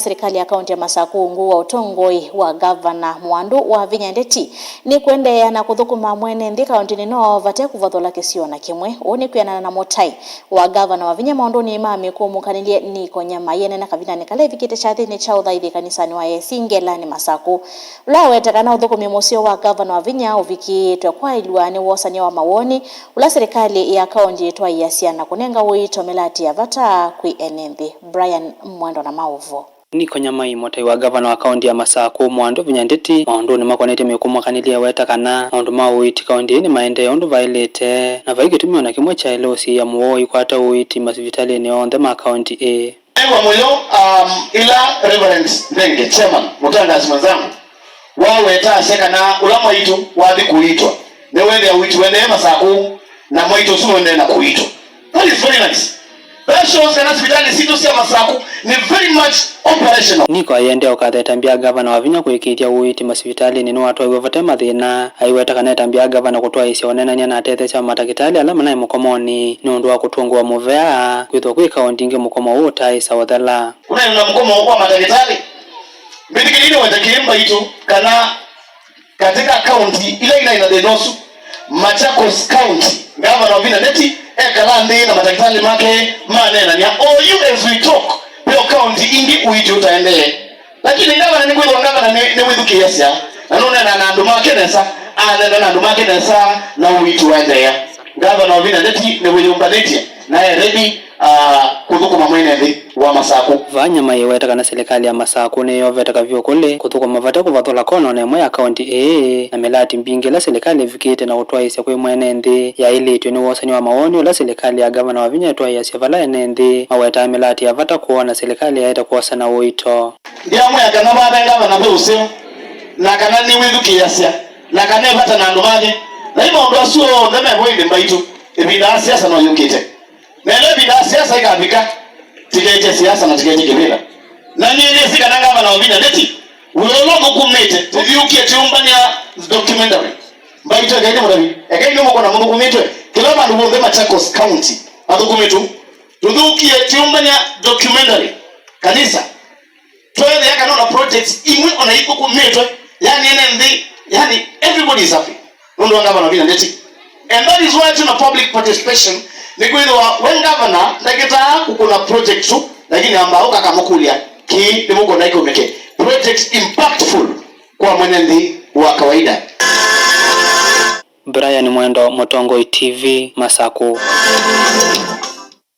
Serikali ya kaunti ya Masaku nguwa utongoi wa Governor Mwandu wa Vinya Ndeti ni kuendelea na kuthukuma mwene ndi kaunti nino vate kuvathola kisio na kimwe uni kuyana na motai wa Governor wa Vinya Mwandu ni mami kumukanilie niko nyama yene na kabina ni kale vikite chathi ni cha uthaithi kanisani wa Yesingela ni Masaku ulawe takana uthukumi musio wa Governor wa Vinya uvikitwe kwa ilwani wosani wa mawoni ula serikali ya kaunti itwa yasiana kunenga wito melati ya vata kui enembi. Brian Mwendo na Mauvo niko nyama imotai wa Governor wa kaunti ya Masaku Mwandu Vinya Ndeti maundu ni makonete mekumukanilia weta kana maundu mauiti kaunti ni maende ondu vailete na vaikitumio na kimwe cha LOC ya muo ikwata uiti masivitali ni onde ma kaunti Ewa moyo ila Reverend Ndenge chairman mutangazi mwanzangu waweta sekana ulamo itu wathi kuitwa ne wende uiti wende Masaku na moito sumo wende na kuitwa. That is very nice. That shows that hospitali situ sia Masaku ni very much operational. Niko ayende okatheta Governor wa Vinya kuikitia uiti masivitali ni watu wavate mathina aiweta kana tambia Governor kutwa isi onenania na atethecha matakitali alama na mukomoni ni undu wa kutungwa muvea kwitho kwi kaunti nge mukomo utai sawathala kuna na mukomo kwa matakitali bidikilini watakiimba itu kana katika kaunti ile ina denosu Machakos County Governor wa Vinya Ndeti ekalandi na matakitali make manena ni you as we talk peo county ingi uiti utaendele lakini Governor ni kwitho Governor ni withuki yesya na nuna na andu make nesa anena na andu make nesa na uiti waendea Governor wa Vinya Ndeti ni wiyumbanitia na ready kuthukuma mwene ndi wa Masaku vanya maiweta kana serikali ya Masaku ne yoveta kavyo kule kuthukuma vata kuvathola kono na mwe ya kaunti na melati mbingi la serikali vikite na utwa isya kwe mwene ndi ya ile itwe ni wosani wa maoni la serikali ya Governor wa Vinya itwa yasya vala enendi maweta melati ya vata kuona serikali ya ita kuosa na uito ndia mwe kana baba Governor be usio na kana ni withuki yasya na kana vata na andu make na imo ndo asuo ndeme boinde mbaitu ibida siasa no yukite nele bida siasa ikafika tikete siasa na tikete kibila na nini sika na Governor wa Vinya Ndeti ulolo mukumete tuvyukie tumbanya documentary mbaito gaine murabi againe mo kona mungu kumitwe kila bandu bonde Machakos County adukumitu tuvyukie tumbanya documentary kanisa twende yaka na projects imwe ona iko kumitwe yani NND yani everybody is happy ndo Governor wa Vinya Ndeti and that is why tuna public participation ni kwitwa when Governor ndageta kukuna project tu lakini ambao kakamukulia ki nimuko na ikomeke project impactful kwa mwenendi wa kawaida. Brian Mwendo, Motongoi TV, Masaku.